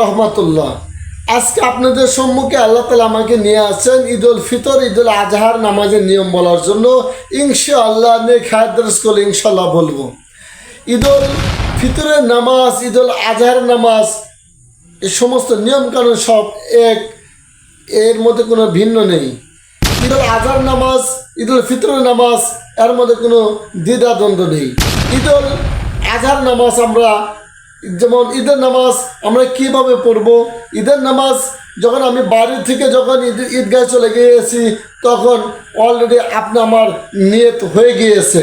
রহমতুল্লাহ। আজকে আপনাদের সম্মুখে আল্লাহ তাআলা আমাকে নিয়ে আসছেন ঈদুল ফিতর ঈদুল আজহার নামাজের নিয়ম বলার জন্য। ইনশাআল্লাহ নেক হায়াত দরজ করে ইনশাআল্লাহ বলবো। ঈদুল ফিতরের নামাজ, ঈদুল আজহার নামাজ, এই সমস্ত নিয়মকানুন সব এক, এর মধ্যে কোনো ভিন্ন নেই। ঈদুল আজহার নামাজ, ঈদুল ফিতরের নামাজ, এর মধ্যে কোনো দ্বিধাদ্বন্দ্ব নেই। ঈদুল আজহার নামাজ আমরা যেমন ঈদের নামাজ আমরা কিভাবে পড়ব, ঈদের নামাজ যখন আমি বাড়ি থেকে যখন ঈদগাহে চলে গিয়েছি তখন অলরেডি আমার নিয়ত হয়ে গিয়েছে।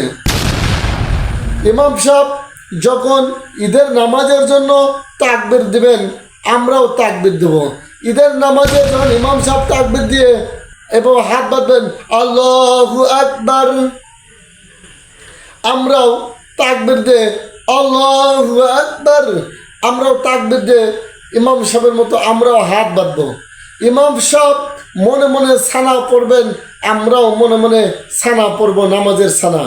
ইমাম সাহেব যখন ঈদের নামাজের জন্য তাকবীর দিবেন আমরাও তাকবীর দেব। ঈদের নামাজে যখন ইমাম সাহেব তাকবীর দিয়ে এবং হাত বাঁধবেন আল্লাহু আকবার, আমরাও তাকবীর দিয়ে আল্লাহু আকবার, আমরাও তাকবীর দিয়ে ইমাম সাহেবের মতো আমরাও হাত বাঁধবো। ইমাম সাহেব মনে মনে সানা পড়বেন, আমরাও মনে মনে সানা পড়ব, নামাজের সানা।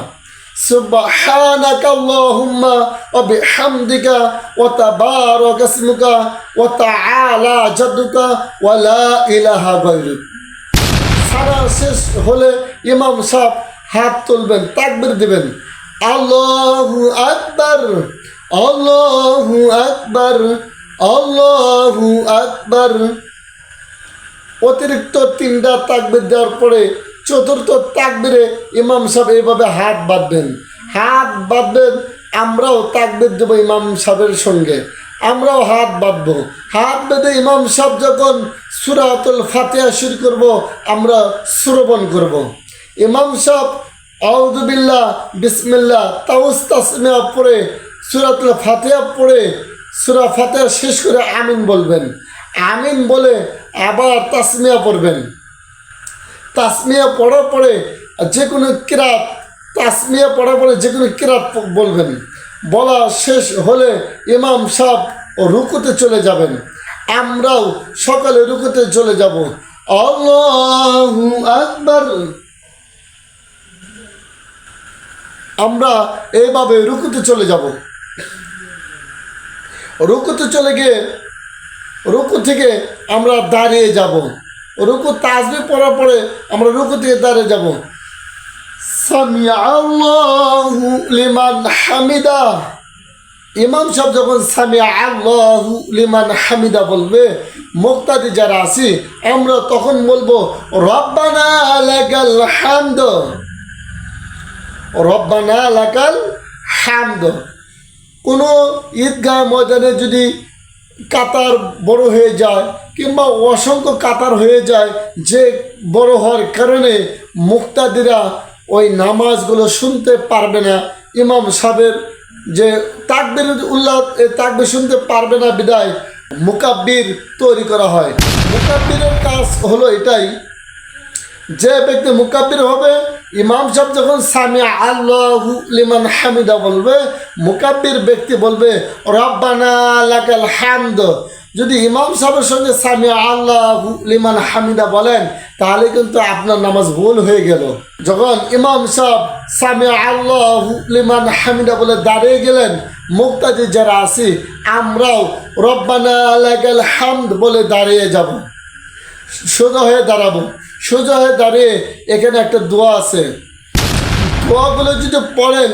সুবহানাকা আল্লাহুম্মা ওয়া বিহামদিকা ওয়া তাবারাকা ইসমুকা ওয়া তাআলা জাদ্দুকা ওয়া লা ইলাহা গায়রুক। সানা শেষ হলে ইমাম সাহেব হাত তুলবেন, তাকবীর দিবেন আল্লাহু আকবার, আল্লাহু আকবার, আল্লাহু আকবার। অতিরিক্ত তিনটা তাকবীর দেওয়ার পরে চতুর্থ তাকবীরে ইমাম সাহেব এইভাবে হাত বাঁধবেন, হাত বাঁধবেন, আমরাও তাকবীর দেবো ইমাম সাহেবের সঙ্গে, আমরাও হাত বাঁধবো। হাত বেঁধে ইমাম সাহেব যখন সূরাতুল ফাতিহা শুরু করব আমরা শ্রবণ করব। ইমাম সাহেব আউযু বিল্লাহ বিসমিল্লাহ তাউস তাসমিয়া পড়ে সূরাতুল ফাতিহা পড়ে সূরা ফাতিহা শেষ করে আমিন বলবেন। আমিন বলে আবার তাসমিয়া পড়বেন। তাসমিয়া পড়ার পরে যে কোনো কিরাত, তাসমিয়া পড়ার পরে যে কোনো কিরাত বলবেন। বলা শেষ হলে ইমাম সাহেব রুকুতে চলে যাবেন, আমরাও সকালে রুকুতে চলে যাব। আল্লাহু আকবার, আমরা এইভাবে রুকুতে চলে যাব। রুকুতে চলে গিয়ে রুকু থেকে আমরা দাঁড়িয়ে যাব। রুকু তাসবিহ পড়ার পরে আমরা রুকু থেকে দাঁড়িয়ে যাব। সামিআ আল্লাহু লিমান হামিদা, ইমাম সাহেব যখন সামিআ আল্লাহু লিমান হামিদা বলবে মুক্তাদি যারা আছি আমরা তখন বলবো রব্বানা লাকাল হামদ, রব্বানা লাকাল হামদ। কোনো ঈদগাহ ময়দানে যদি কাতার বড় হয়ে যায় কিংবা অসংখ্য কাতার হয়ে যায়, যে বড় হওয়ার কারণে মুক্তাদিরা ওই নামাজগুলো শুনতে পারবে না, ইমাম সাহেবের যে তাকবীর উল্লাহ তাকবীর শুনতে পারবে না, বিদায় মুকাব্বির তৈরি করা হয়। মুকাব্বিরের কাজ হলো এটাই, যে ব্যক্তি মুকাব্বির হবে ইমাম সাহেব যখন সামিআ আল্লাহু লিমান হামিদা বলবে মুকাব্বির ব্যক্তি বলবে রব্বানা লাকাল হামদ। যদি ইমাম সাহেবের সঙ্গে সামিআ আল্লাহু লিমান হামিদা বলেন তাহলে কিন্তু আপনার নামাজ ভুল হয়ে গেল। যখন ইমাম সাহেব সামিআ আল্লাহু লিমান হামিদা বলে দাঁড়িয়ে গেলেন, মুক্তাদি যারা আছি আমরাও রব্বানা লাকাল হামদ বলে দাঁড়িয়ে যাব, সোজা হয়ে দাঁড়াবো। সোজা হয়ে দাঁড়িয়ে এখানে একটা দোয়া আছে, দোয়াগুলো যদি পড়েন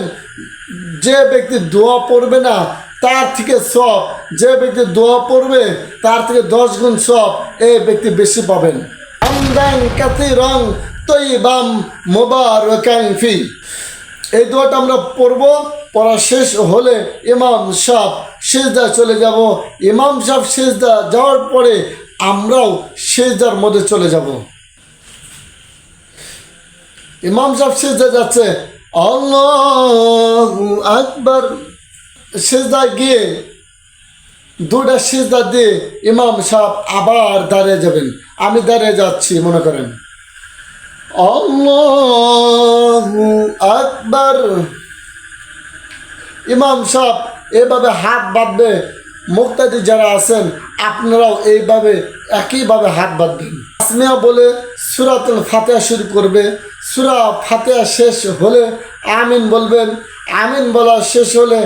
যে ব্যক্তি দোয়া পড়বে না তার থেকে সব, যে ব্যক্তি দোয়া পড়বে তার থেকে 10 গুণ সব এই ব্যক্তি বেশি পাবেন। আমদান কাসীরান তাইয়িবাম মুবারাকান ফি, এই দোয়াটা আমরা পড়ব। পড়া শেষ হলে ইমাম সাহেব সিজদায় চলে যাব। ইমাম সাহেব সিজদা যাওয়ার পরে আমরাও সিজদার মধ্যে চলে যাব। ইমাম সাহেব সিজদা যাচ্ছে, আল্লাহু আকবার, সিজদায় গিয়ে দুটা সিজদা দিয়ে ইমাম সাহেব আবার দাঁড়িয়ে যাবেন। আমি দাঁড়িয়ে যাচ্ছি মনে করেন, আল্লাহু আকবার। ইমাম সাহেব এভাবে হাত বাঁধবে, মুক্তাদি যারা আছেন আপনারাও এইভাবে একইভাবে হাত বাঁধবেন। তাসমিয়া বলে সূরাতুল ফাতিহা শুরু করবে। সূরা ফাতিহা শেষ হলে আমিন বলবেন। আমিন বলা শেষ হলে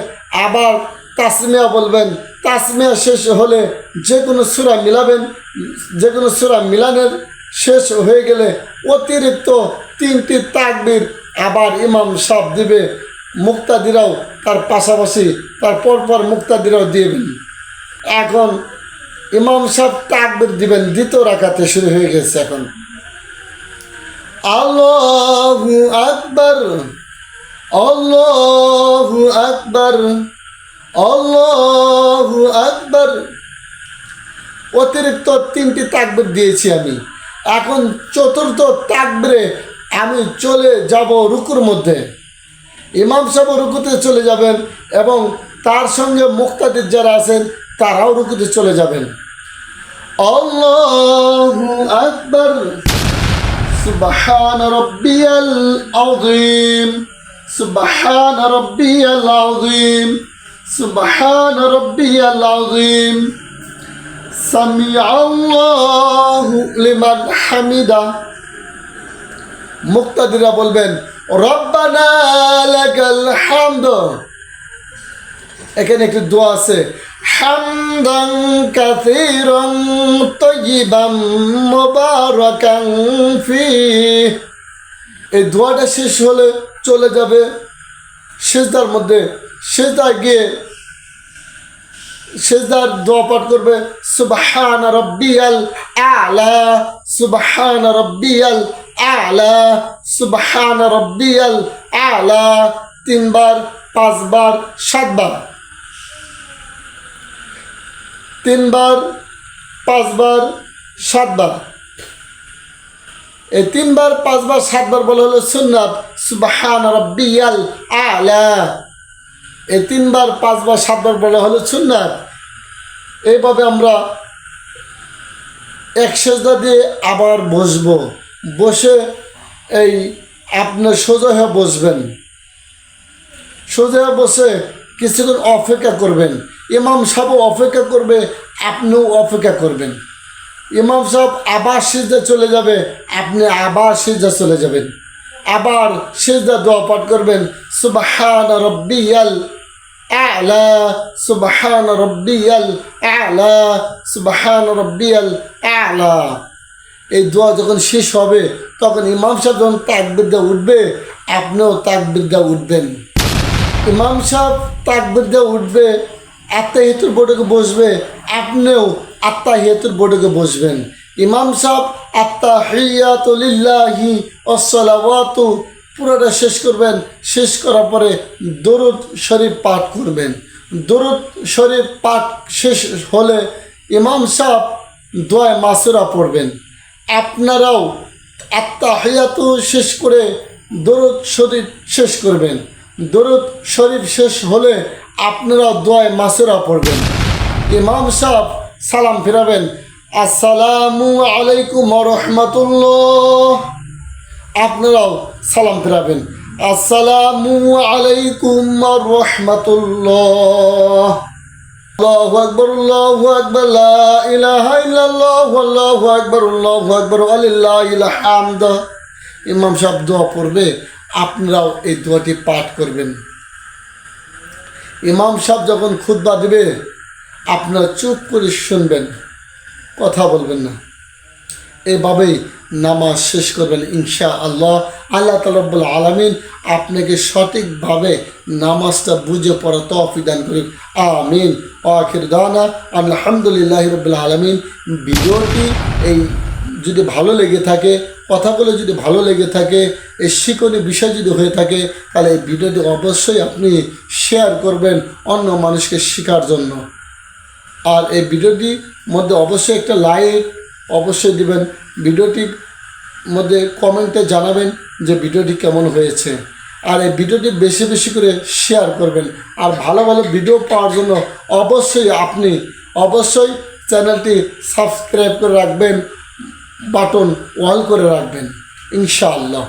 আবার তাসমিয়া বলবেন, তাসমিয়া শেষ হলে যে কোনো সূরা মিলাবেন, যে কোনো সূরা মিলানের শেষ হয়ে গেলে অতিরিক্ত 3টি তাকবীর আবার ইমাম সাহেব দিবে, মুক্তাদিরাও তার পাশাপাশি তার পরপর মুক্তাদিরাও দিবেন। এখন ইমাম সাহেব তাকবীর দিবেন, দ্বিতীয় রাকাতে শুরু হয়ে গেছে। এখন আল্লাহু আকবার, আল্লাহু আকবার, আল্লাহু আকবার। অতিরিক্ত 3টি তাকবীর দিয়েছি আমি। এখন চতুর্থ তাকবীরে আমি চলে যাব রুকুর মধ্যে। ইমাম সাহেব রুকুতে চলে যাবেন এবং তার সঙ্গে মুক্তাদির যারা আছেন তারাও রুকুতে চলে যাবেন। আল্লাহু আকবার, সুবহান রাব্বিয়াল আযীম, সুবহান রাব্বিয়াল আযীম, সুবহান রাব্বিয়াল আযীম, সামিআল্লাহু লিমান হামিদা। মুক্তাদিরা বলবেন রব্বানা লাকাল হামদ। এখানে একটি দোয়া আছে, হামদান কাসীরান তাইয়িবান মুবারাকান ফীহ। এই দোয়াটা শেষ হলে চলে যাবে সিজদার মধ্যে। সিজদায় গিয়ে সিজদার দোয়া পাঠ করবে, সুবহান রাব্বিয়াল আ'লা, সুবহান রাব্বিয়াল আ'লা, সুবহান রাব্বিয়াল আ'লা। 3 বার, 5 বার, 7 বার। 3 বার, 5 বার, 7 বার। এই 3 বার, 5 বার, 7 বার বলা হলো সুন্নাত। সুবহান রাব্বিয়াল আ'লা এই 3 বার, 5 বার, 7 বার বলা হলো সুন্নাত। এইভাবে আমরা এক সেজদা দিয়ে আবার বসবো। বসে এই আপনার সোজা হয়ে বসবেন। সোজা হয়ে বসে কিছুক্ষণ অপেক্ষা করবেন। ইমাম সাহেব অপেক্ষা করবে, আপনিও অপেক্ষা করবেন। ইমাম সাহেব আবার সিজদা চলে যাবে, আপনি আবার সিজদা চলে যাবেন। আবার সিজদা দোয়া পাঠ করবেন, সুবহান রাব্বিয়াল আ'লা, সুবহান রাব্বিয়াল আ'লা, সুবহান রাব্বিয়াল আ'লা। এই দোয়া যখন শেষ হবে তখন ইমাম সাহেব যখন তাকবীর দিয়ে উঠবে, আপনিও তাকবীর দিয়ে উঠবেন। ইমাম সাহেব তাকবীর দিয়ে উঠবে, আত্তাহিয়াতুল বৈঠকে বসবে, আপনিও আত্তাহিয়াতুল বৈঠকে বসবেন। ইমাম সাহেব আত্তাহিয়াতু লিল্লাহি ওয়াসসালাওয়াতু পুরোটা শেষ করবেন। শেষ করার পরে দরুদ শরীফ পাঠ করবেন। দরুদ শরীফ পাঠ শেষ হলে ইমাম সাহেব দোয়া মাসুরা পড়বেন। আপনারাও আত্তাহিয়াতু শেষ করে দরুদ শরীফ শেষ করবেন। দরুদ শরীফ শেষ হলে আপনারাও দোয়া মাসুরা পড়বেন। ইমাম সাহেব সালাম ফিরাবেন, আসসালামু আলাইকুম ওয়া রাহমাতুল্লাহ। আপনারাও সালাম ফিরাবেন, আসসালামু আলাইকুম ওয়া রাহমাতুল্লাহ। আল্লাহু আকবার, আল্লাহু আকবার, লা ইলাহা ইল্লাল্লাহ, আল্লাহু আকবার, আল্লাহু আকবার, ওয়ালিল্লাহিল হামদ। ইমাম সাহেব দোয়া পড়বে, আপনারাও এই দোয়াটি পাঠ করবেন। ইমাম সাহেব যখন খুতবা দিবে আপনারা চুপ করে শুনবেন, কথা বলবেন না। এভাবেই নামাজ শেষ করবেন ইনশাআল্লাহ। আল্লাহ তাআলা রব্বুল আলামিন আপনাকে সঠিকভাবে নামাজটা বুঝে পড়া তৌফিক দান করুন, আমিন। আখির দাওয়ানা আলহামদুলিল্লাহি রাব্বিল আলামিন। ভিডিওটি এই যদি ভালো লেগে থাকে, কথাগুলো যদি ভালো লেগে থাকে, এই শিক্ষণীয় বিষয় যদি হয়ে থাকে, তাহলে এই ভিডিওটি অবশ্যই আপনি শেয়ার করবেন অন্য মানুষকে শেখার জন্য। আর এই ভিডিওটির মধ্যে অবশ্যই একটা লাইক অবশ্যই দিবেন। ভিডিওটির মধ্যে কমেন্টে জানাবেন যে ভিডিওটি কেমন হয়েছে। আর এই ভিডিওটি বেশি বেশি করে শেয়ার করবেন। আর ভালো ভালো ভিডিও পাওয়ার জন্য অবশ্যই আপনি অবশ্যই চ্যানেলটি সাবস্ক্রাইব করে রাখবেন, বাটন অল করে রাখবেন ইনশাআল্লাহ।